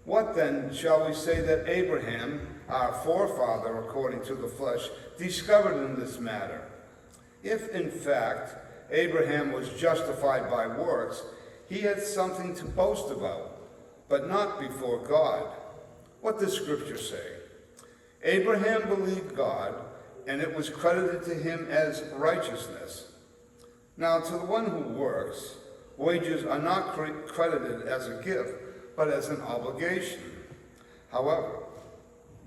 What then shall we say that Abraham, our forefather according to the flesh, discovered in this matter? If in fact Abraham was justified by works, he had something to boast about, but not before God. What does Scripture say? Abraham believed God, and it was credited to him as righteousness. Now to the one who works, wages are not credited as a gift, but as an obligation. However,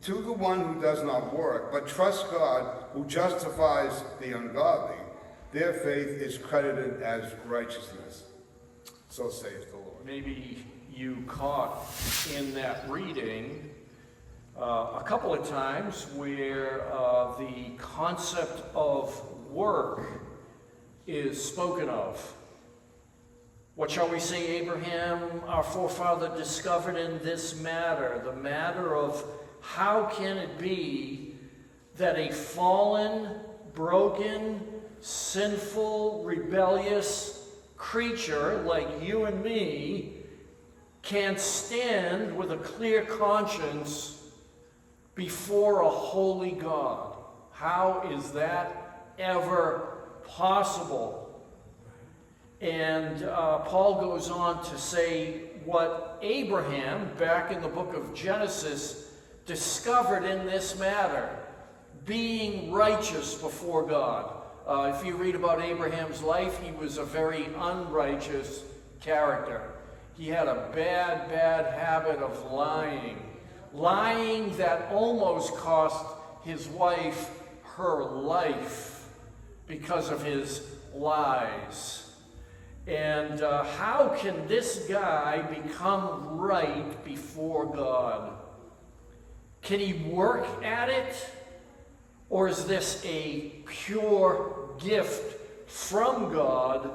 to the one who does not work, but trusts God who justifies the ungodly, their faith is credited as righteousness. So saith the Lord. Maybe you caught in that reading a couple of times where the concept of work is spoken of. What shall we say Abraham, our forefather, discovered in this matter? The matter of how can it be that a fallen, broken, sinful, rebellious creature like you and me can stand with a clear conscience before a holy God? How is that ever possible? And Paul goes on to say what Abraham, back in the book of Genesis, discovered in this matter, being righteous before God. If you read about Abraham's life, he was a very unrighteous character. He had a bad, bad habit of lying. Lying that almost cost his wife her life because of his lies. And how can this guy become right before God? Can he work at it? Or is this a pure gift from God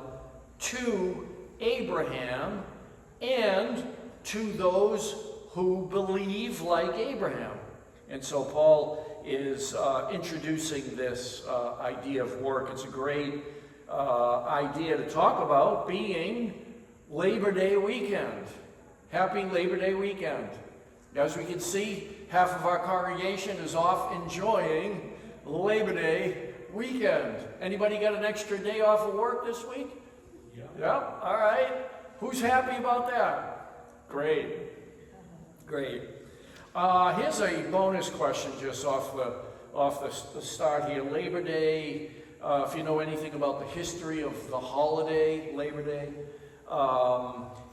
to Abraham and to those who believe like Abraham? And so Paul is introducing this idea of work. It's a great idea to talk about, being Labor Day weekend. Happy Labor Day weekend. As we can see, half of our congregation is off enjoying Labor Day weekend. Anybody got an extra day off of work this week? Yeah. All right. Who's happy about that? Great. Here's a bonus question just off the start here. Labor Day. If you know anything about the history of the holiday, Labor Day,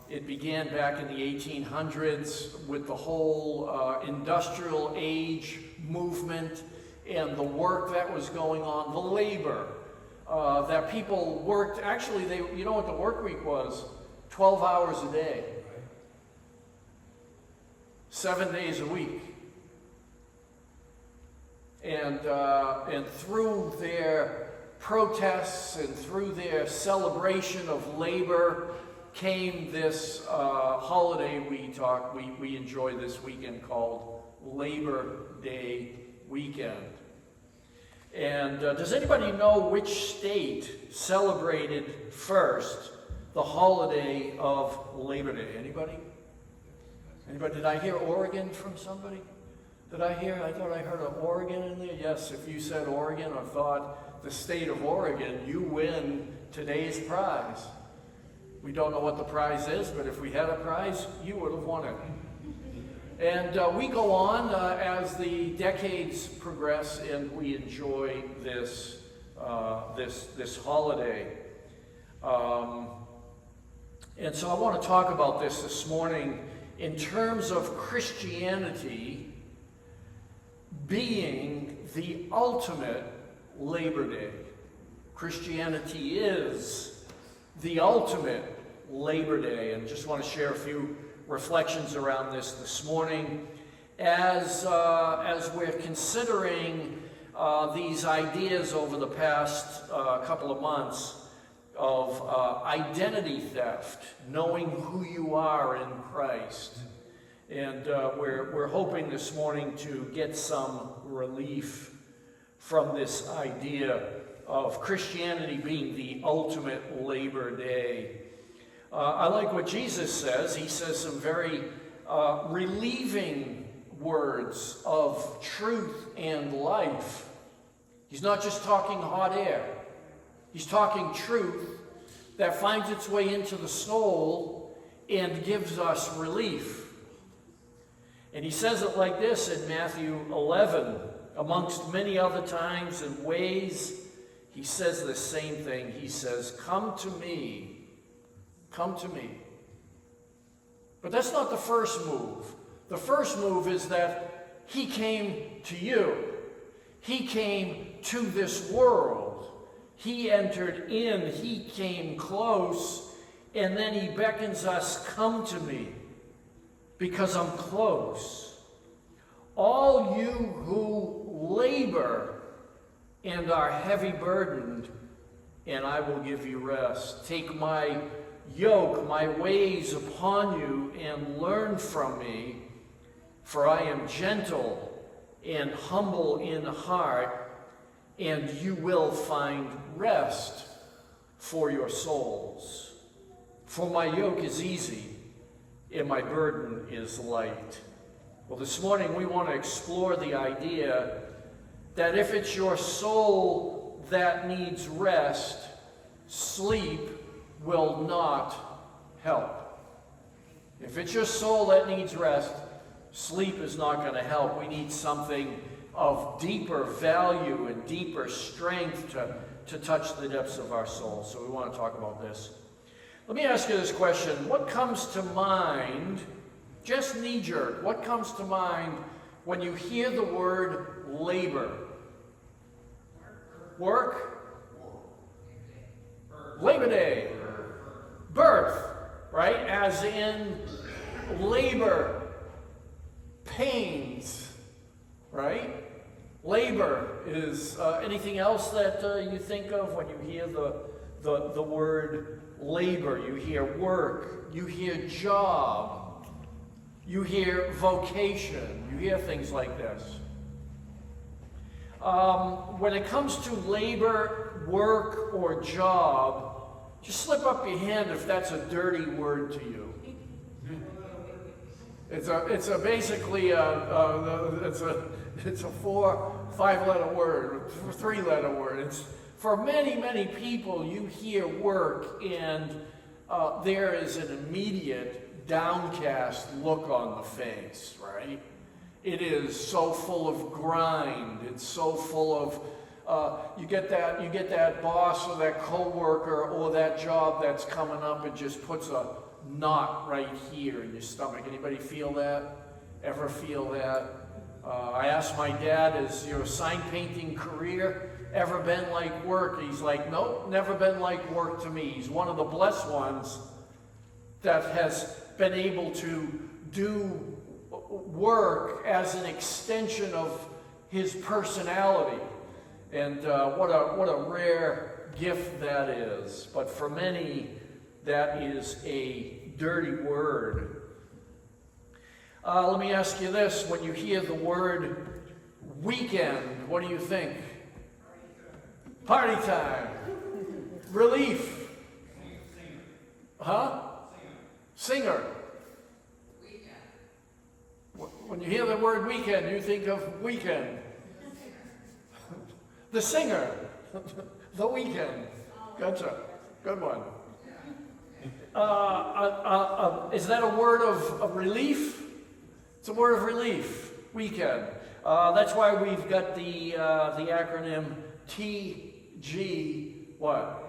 it began back in the 1800s with the whole industrial age movement and the work that was going on, the labor that people worked. Actually, you know what the work week was? 12 hours a day, 7 days a week. And through their protests and through their celebration of labor came this holiday we enjoy this weekend called Labor Day weekend. And does anybody know which state celebrated first the holiday of Labor Day? Anybody? Did I hear Oregon from somebody? I thought I heard of Oregon in there. Yes, if you said Oregon or thought the state of Oregon, you win today's prize. We don't know what the prize is, but if we had a prize, you would have won it. And we go on as the decades progress, and we enjoy this holiday. And so I want to talk about this morning in terms of Christianity being the ultimate Labor Day. Christianity is the ultimate Labor Day, and just want to share a few reflections around this morning as we're considering these ideas over the past couple of months of identity theft, knowing who you are in Christ. And we're hoping this morning to get some relief from this idea of Christianity being the ultimate Labor Day. I like what Jesus says. He says some very relieving words of truth and life. He's not just talking hot air. He's talking truth that finds its way into the soul and gives us relief. And he says it like this in Matthew 11. Amongst many other times and ways, he says the same thing. He says, come to me. Come to me. But that's not the first move. The first move is that he came to you. He came to this world. He entered in. He came close. And then he beckons us, come to me, because I'm close. All you who labor and are heavy burdened, and I will give you rest. Take my yoke, my ways upon you, and learn from me, for I am gentle and humble in heart, and you will find rest for your souls. For my yoke is easy, and my burden is light. Well, this morning we want to explore the idea that if it's your soul that needs rest, sleep will not help. If it's your soul that needs rest, sleep is not going to help. We need something of deeper value and deeper strength to touch the depths of our soul. So we want to talk about this. Let me ask you this question. What comes to mind, just knee-jerk, what comes to mind when you hear the word labor? Work? Labor Day. Birth, right? As in labor, pains, right? Labor is anything else that you think of when you hear the word labor? You hear work, you hear job, you hear vocation, you hear things like this. When it comes to labor, work, or job, just slip up your hand if that's a dirty word to you. It's a basically it's a 4-5-letter word, 3-letter word. It's for many people. You hear work, and there is an immediate downcast look on the face, right? It is so full of grind. It's so full of you get that boss or that coworker or that job that's coming up and just puts a knot right here in your stomach. Anybody feel that? Ever feel that? I asked my dad, "Has your sign painting career ever been like work?" He's like, "Nope, never been like work to me." He's one of the blessed ones that has been able to do work as an extension of his personality. And what a rare gift that is. But for many, that is a dirty word. Let me ask you this. When you hear the word weekend, what do you think? Party time. Relief. Huh? Singer. When you hear the word weekend, you think of weekend. The singer. The weekend. Gotcha. Good one. Is that a word of relief? It's a word of relief. Weekend. That's why we've got the acronym TG what?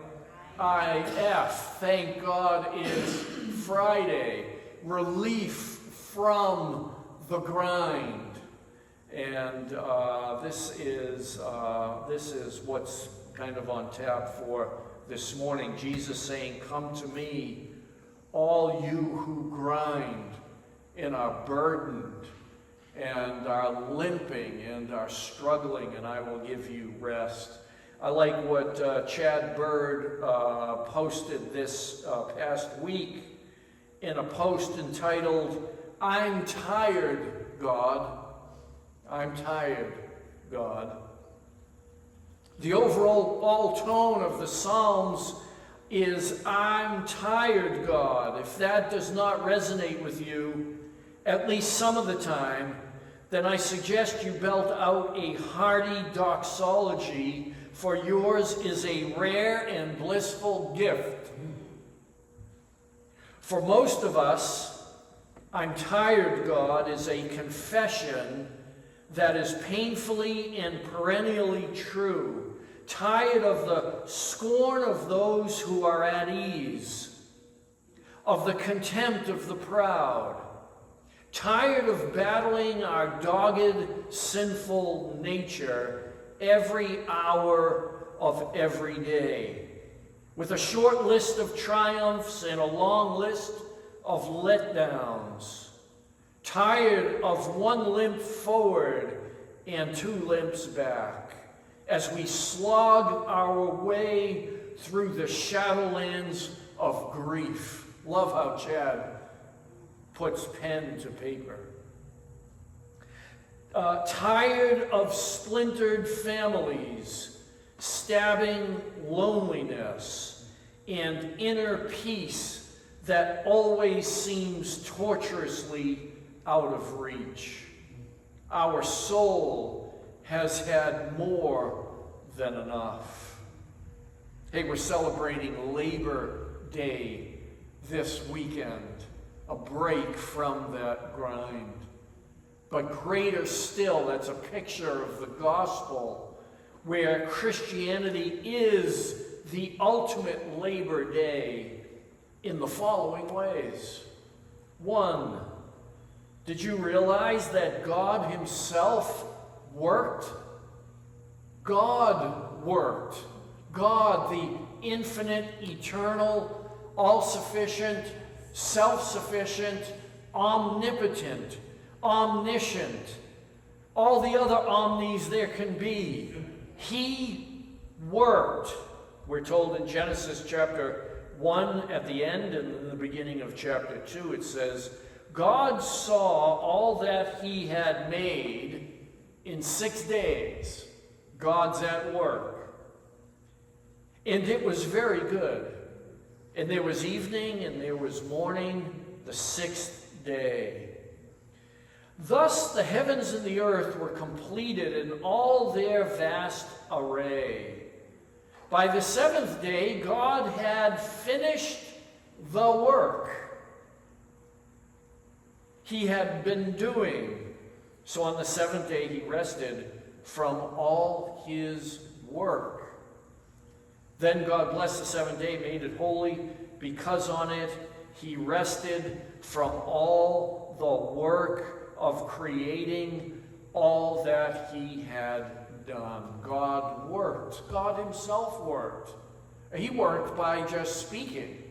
IF. Thank God it's Friday. Relief from the grind. And this is what's kind of on tap for this morning. Jesus saying, "Come to me, all you who grind and are burdened and are limping and are struggling, and I will give you rest." I like what Chad Bird posted this past week in a post entitled, "I'm tired, God. I'm tired, God." The overall tone of the Psalms is, "I'm tired, God." If that does not resonate with you, at least some of the time, then I suggest you belt out a hearty doxology, for yours is a rare and blissful gift. For most of us, "I'm tired, God," is a confession that is painfully and perennially true. Tired of the scorn of those who are at ease, of the contempt of the proud, tired of battling our dogged, sinful nature every hour of every day, with a short list of triumphs and a long list of letdowns, tired of one limp forward and two limps back, as we slog our way through the shadowlands of grief. Love how Chad puts pen to paper. Tired of splintered families, stabbing loneliness, and inner peace that always seems torturously out of reach. Our soul has had more than enough. Hey, we're celebrating Labor Day this weekend, a break from that grind. But greater still, that's a picture of the gospel, where Christianity is the ultimate Labor Day in the following ways. 1, did you realize that God himself worked? God worked. God, the infinite, eternal, all-sufficient, self-sufficient, omnipotent, omniscient, all the other omnis there can be. He worked. We're told in Genesis chapter 1 at the end, and in the beginning of chapter 2 it says, God saw all that he had made in 6 days. God's at work. And it was very good. And there was evening and there was morning, the 6th day. Thus the heavens and the earth were completed in all their vast array. By the 7th day, God had finished the work he had been doing. So on the 7th day, he rested from all his work. Then God blessed the 7th day, made it holy, because on it he rested from all the work of creating all that he had done. God worked. God himself worked. He worked by just speaking.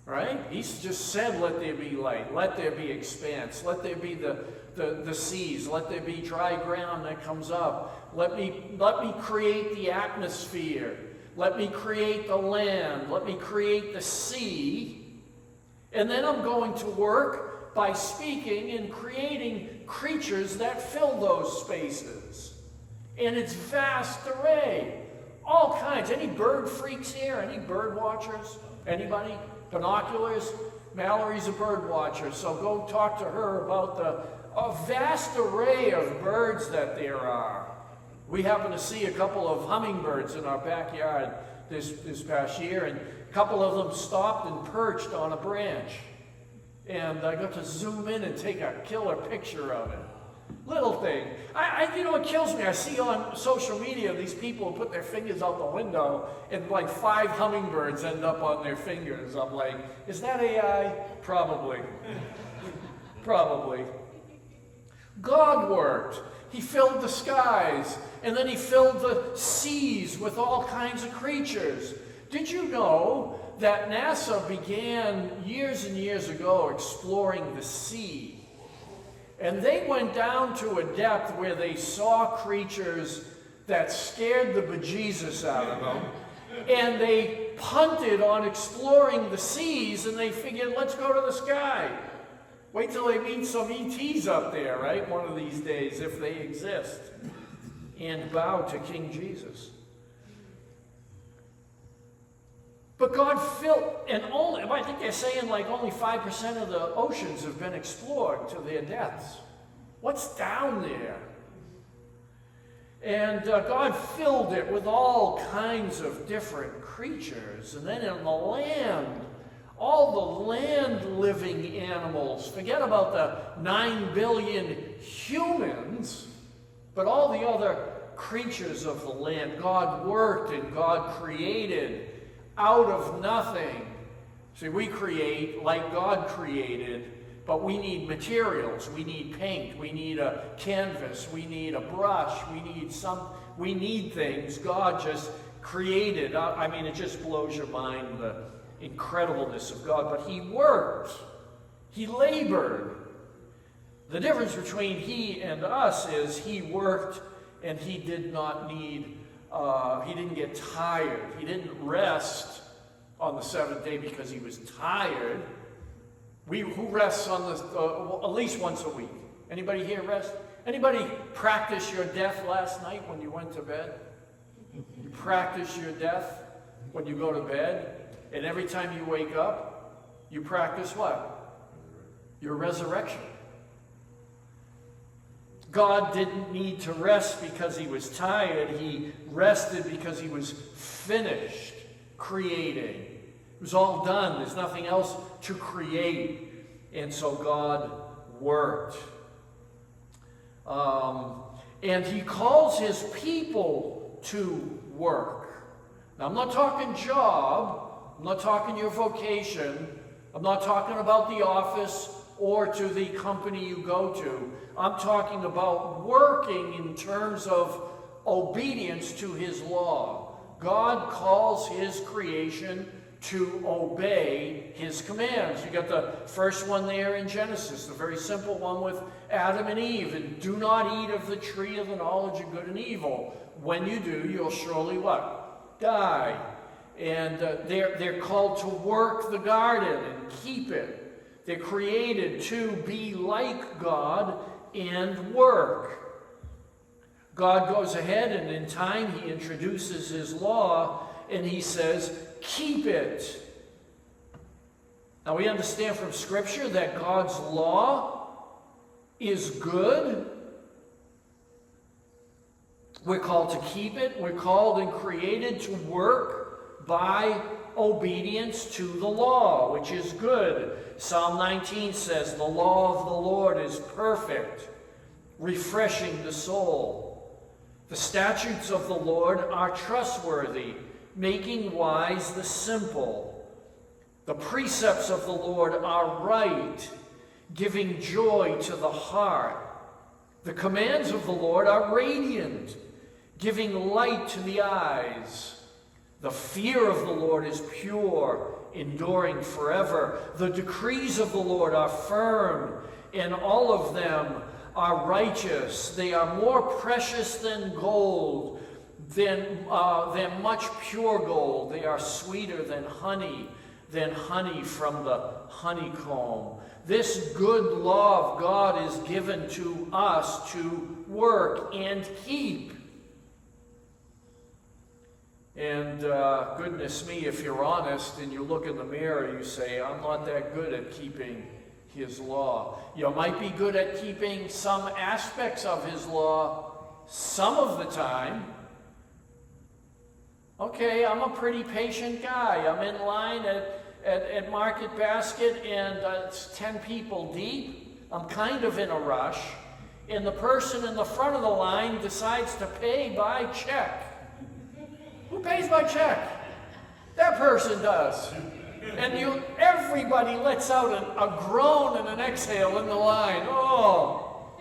Right? He's just said, let there be light, let there be expanse, let there be the seas, let there be dry ground that comes up. Let me create the atmosphere. Let me create the land. Let me create the sea. And then I'm going to work by speaking and creating creatures that fill those spaces. And it's vast array. All kinds. Any bird freaks here? Any bird watchers? Anybody? Binoculars? Mallory's a bird watcher, so go talk to her about a vast array of birds that there are. We happened to see a couple of hummingbirds in our backyard this past year, and a couple of them stopped and perched on a branch. And I got to zoom in and take a killer picture of it. Little thing. You know, it kills me. I see on social media these people put their fingers out the window and like 5 hummingbirds end up on their fingers. I'm like, is that AI? Probably. Probably. God worked. He filled the skies, and then he filled the seas with all kinds of creatures. Did you know that NASA began years and years ago exploring the sea? And they went down to a depth where they saw creatures that scared the bejesus out of them. And they punted on exploring the seas, and they figured, let's go to the sky. Wait till they meet some ETs up there, right? One of these days, if they exist. And bow to King Jesus. But God filled, and only, I think they're saying like only 5% of the oceans have been explored to their depths. What's down there? And God filled it with all kinds of different creatures. And then in the land, all the land-living animals, forget about the 9 billion humans, but all the other creatures of the land. God worked and God created out of nothing. See, we create like God created, but we need materials. We need paint. We need a canvas. We need a brush. We need things. God just created. I mean, it just blows your mind, the incredibleness of God. But he worked. He labored. The difference between he and us is he worked and he did not need, he didn't get tired. He didn't rest on the seventh day because he was tired. Who rests on at least once a week? Anybody here rest? Anybody practice your death last night when you went to bed? You practice your death when you go to bed, and every time you wake up, you practice what? Your resurrection. God didn't need to rest because he was tired. He rested because he was finished creating. It was all done. There's nothing else to create. And so God worked. And he calls his people to work. Now, I'm not talking job. I'm not talking your vocation. I'm not talking about the office or to the company you go to. I'm talking about working in terms of obedience to his law. God calls his creation to obey his commands. You got the first one there in Genesis, the very simple one with Adam and Eve. And do not eat of the tree of the knowledge of good and evil. When you do, you'll surely what? Die. And they're called to work the garden and keep it. They're created to be like God and work. God goes ahead and in time he introduces his law and he says, keep it. Now we understand from Scripture that God's law is good. We're called to keep it. We're called and created to work by obedience to the law, which is good. Psalm 19 says, the law of the Lord is perfect, refreshing the soul. The statutes of the Lord are trustworthy, making wise the simple. The precepts of the Lord are right, giving joy to the heart. The commands of the Lord are radiant, giving light to the eyes. The fear of the Lord is pure, enduring forever. The decrees of the Lord are firm, and all of them are righteous. They are more precious than gold, than much pure gold. They are sweeter than honey from the honeycomb. This good law of God is given to us to work and keep. And goodness me, if you're honest and you look in the mirror, you say, I'm not that good at keeping his law. You might be good at keeping some aspects of his law some of the time. Okay, I'm a pretty patient guy. I'm in line at Market Basket and it's 10 people deep. I'm kind of in a rush. And the person in the front of the line decides to pay by check. Who pays by check? That person does. And everybody lets out a groan and an exhale in the line. Oh.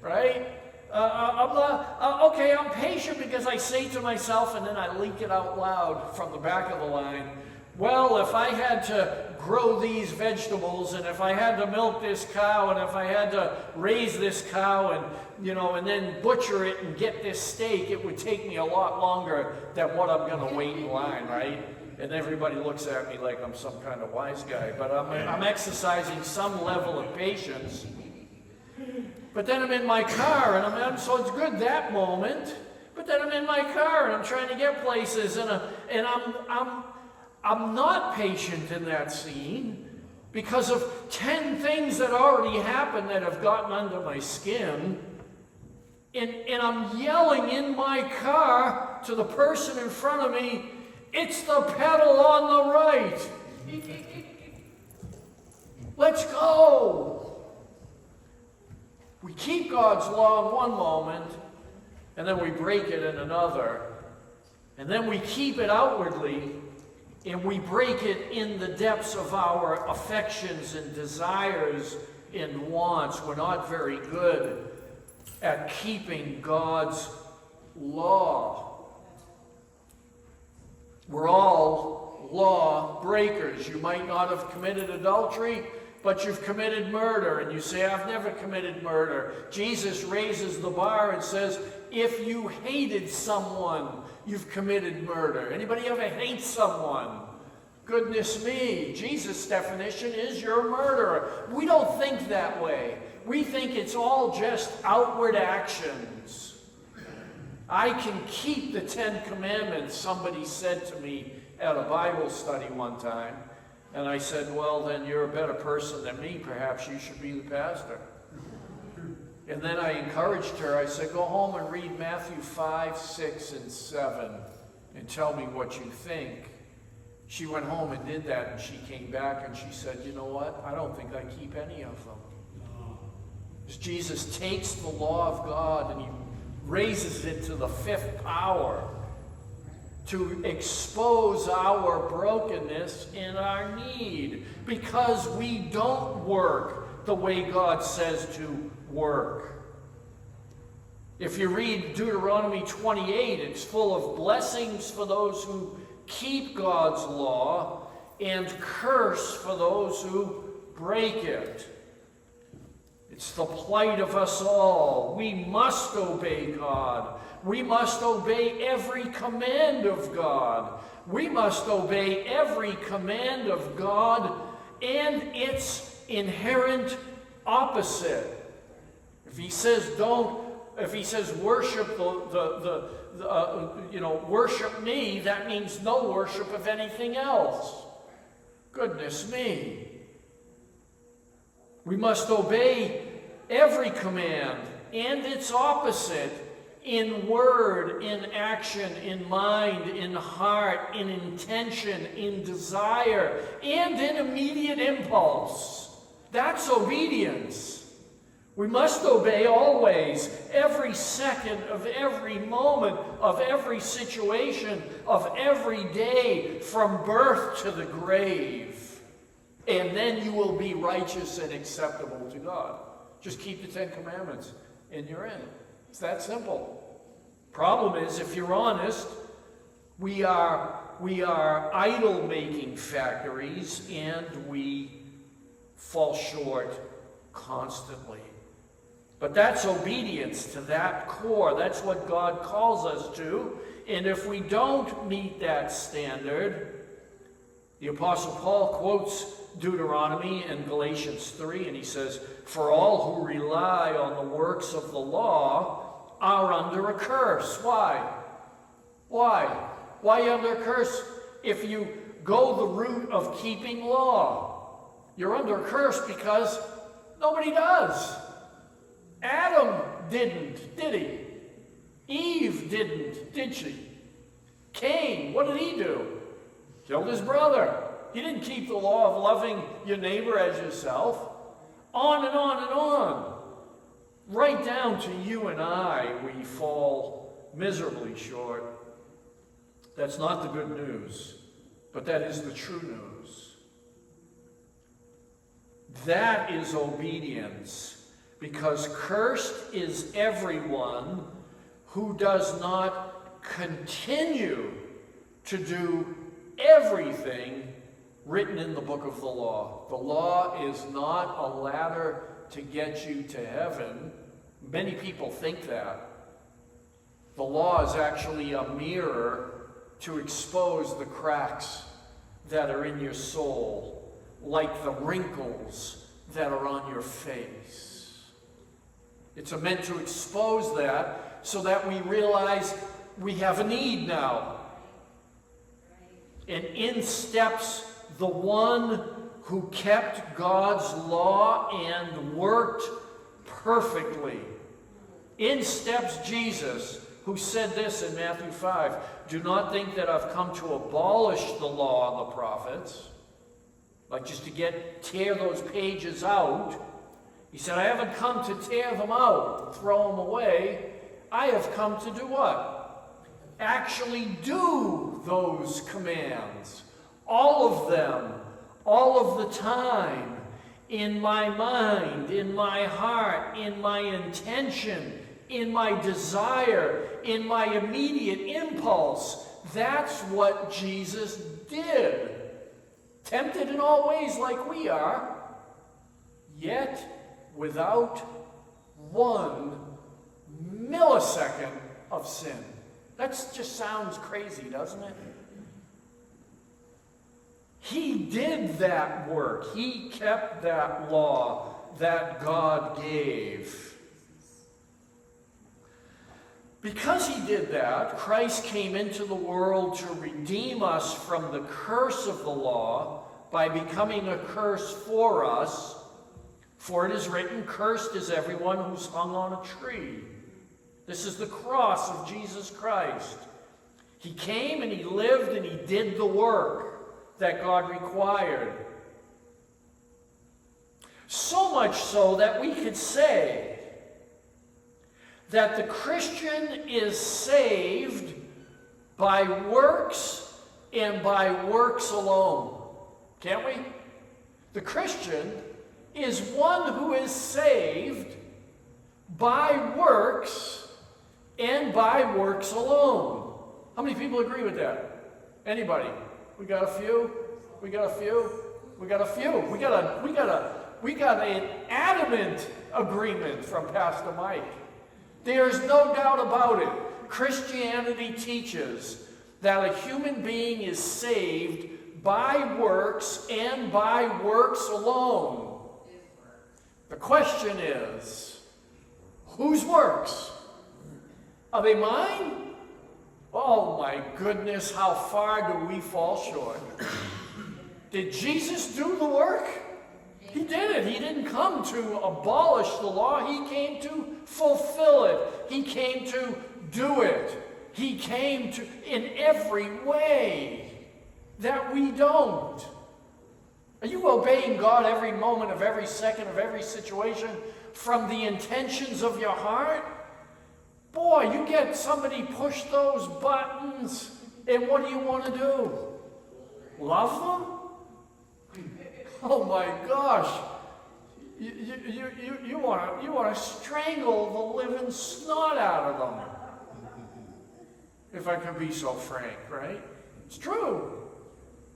Right? I'm patient because I say to myself, and then I leak it out loud from the back of the line, well, if I had to grow these vegetables, and if I had to milk this cow, and if I had to raise this cow, and then butcher it and get this steak, it would take me a lot longer than what I'm going to wait in line, right? And everybody looks at me like I'm some kind of wise guy, but I'm exercising some level of patience. But then I'm in my car, and so it's good that moment. But then I'm in my car and I'm trying to get places, and I'm not patient in that scene because of 10 things that already happened that have gotten under my skin. And I'm yelling in my car to the person in front of me, "It's the pedal on the right. Let's go." We keep God's law in one moment, and then we break it in another. And then we keep it outwardly, and we break it in the depths of our affections and desires and wants. We're not very good at keeping God's law. We're all law breakers. You might not have committed adultery, but you've committed murder, and you say, "I've never committed murder." Jesus raises the bar and says, if you hated someone, you've committed murder. Anybody ever hate someone? Goodness me, Jesus' definition is you're a murderer. We don't think that way. We think it's all just outward actions. I can keep the 10 Commandments, somebody said to me at a Bible study one time. And I said, "Well, then you're a better person than me. Perhaps you should be the pastor." And then I encouraged her. I said, "Go home and read Matthew 5, 6, and 7 and tell me what you think." She went home and did that, and she came back and she said, "You know what? I don't think I keep any of them." Because Jesus takes the law of God and he raises it to the 5th power to expose our brokenness and our need, because we don't work the way God says to work. If you read Deuteronomy 28, it's full of blessings for those who keep God's law and curse for those who break it. It's the plight of us all. We must obey God. We must obey every command of God. We must obey every command of God and its inherent opposite. If he says worship worship me, that means no worship of anything else. Goodness me. We must obey every command and its opposite in word, in action, in mind, in heart, in intention, in desire, and in immediate impulse. That's obedience. We must obey always, every second of every moment, of every situation, of every day, from birth to the grave. And then you will be righteous and acceptable to God. Just keep the 10 Commandments and you're in. It's that simple. Problem is, if you're honest, we are idol-making factories, and we fall short constantly. But that's obedience to that core. That's what God calls us to. And if we don't meet that standard, the Apostle Paul quotes Deuteronomy in Galatians 3, and he says, "For all who rely on the works of the law are under a curse." Why? Why? Why under a curse? If you go the route of keeping law, you're under a curse because nobody does. Adam didn't, did he? Eve didn't, did she? Cain, what did he do? Killed his brother. He didn't keep the law of loving your neighbor as yourself. On and on and on. Right down to you and I, we fall miserably short. That's not the good news, but that is the true news. That is obedience, because cursed is everyone who does not continue to do everything written in the book of the law. The law is not a ladder to get you to heaven. Many people think that. The law is actually a mirror to expose the cracks that are in your soul, like the wrinkles that are on your face. It's meant to expose that so that we realize we have a need now. And in steps the one who kept God's law and worked perfectly. In steps Jesus, who said this in Matthew 5, "Do not think that I've come to abolish the law and the prophets," like just to tear those pages out. He said, "I haven't come to tear them out, throw them away. I have come to do what? Actually do those commands. All of them, all of the time, in my mind, in my heart, in my intention, in my desire, in my immediate impulse." That's what Jesus did. Tempted in all ways like we are, yet without 1 millisecond of sin. That just sounds crazy, doesn't it? He did that work. He kept that law that God gave. Because he did that, Christ came into the world to redeem us from the curse of the law by becoming a curse for us. For it is written, "Cursed is everyone who's hung on a tree." This is the cross of Jesus Christ. He came and he lived and he did the work that God required. So much so that we could say that the Christian is saved by works and by works alone. Can't we? The Christian is one who is saved by works and by works alone. How many people agree with that? Anybody? We got a few? We got a few? We got a few. We got an adamant agreement from Pastor Mike. There's no doubt about it. Christianity teaches that a human being is saved by works and by works alone. The question is, whose works? Are they mine? Oh my goodness, how far do we fall short? Did Jesus do the work? He did it. He didn't come to abolish the law. He came to fulfill it. He came to do it. He came to, in every way that we don't. Are you obeying God every moment of every second of every situation from the intentions of your heart? Boy, you get somebody push those buttons, and what do you want to do? Love them? Oh my gosh. You want to strangle the living snot out of them. If I can be so frank, right? It's true.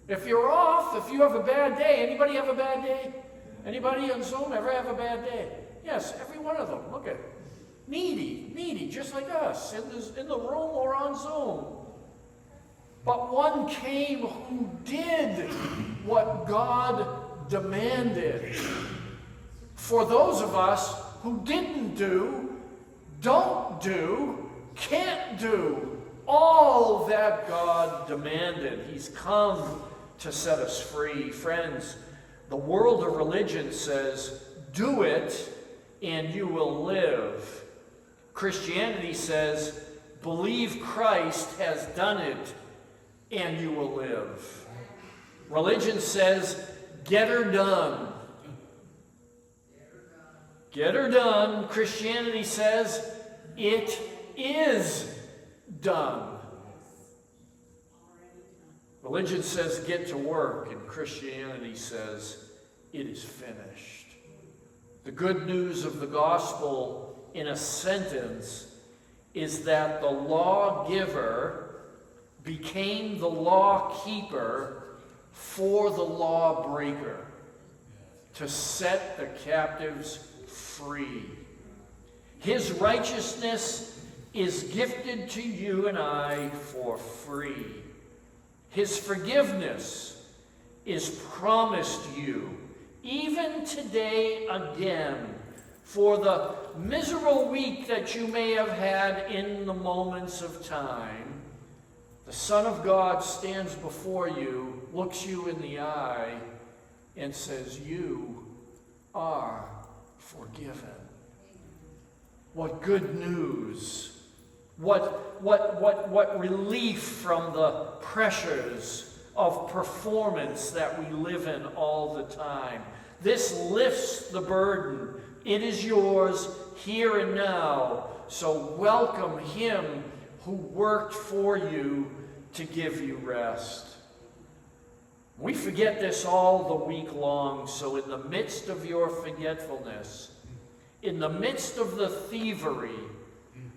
If you're off, if you have a bad day, anybody have a bad day? Anybody on Zoom ever have a bad day? Yes, every one of them. Look at it. Needy, just like us, in the room or on Zoom. But one came who did what God demanded. For those of us who didn't do, don't do, can't do all that God demanded. He's come to set us free. Friends, the world of religion says, do it and you will live. Christianity says, believe Christ has done it and you will live. Religion says, get her done. Get her done. Christianity says, it is done. Religion says, get to work, and Christianity says, it is finished. The good news of the gospel, in a sentence, is that the lawgiver became the law-keeper for the lawbreaker, to set the captives free. His righteousness is gifted to you and I for free. His forgiveness is promised you, even today again, for the miserable week that you may have had in the moments of time, the Son of God stands before you, looks you in the eye, and says, "You are forgiven." What good news. What relief from the pressures of performance that we live in all the time. This lifts the burden. It is yours here and now. So welcome him who worked for you to give you rest. We forget this all the week long, so in the midst of your forgetfulness, in the midst of the thievery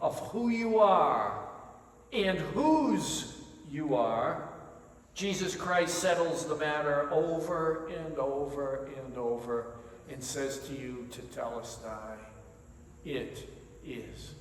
of who you are and whose you are, Jesus Christ settles the matter over and over and over and says to you, Tetelestai, it is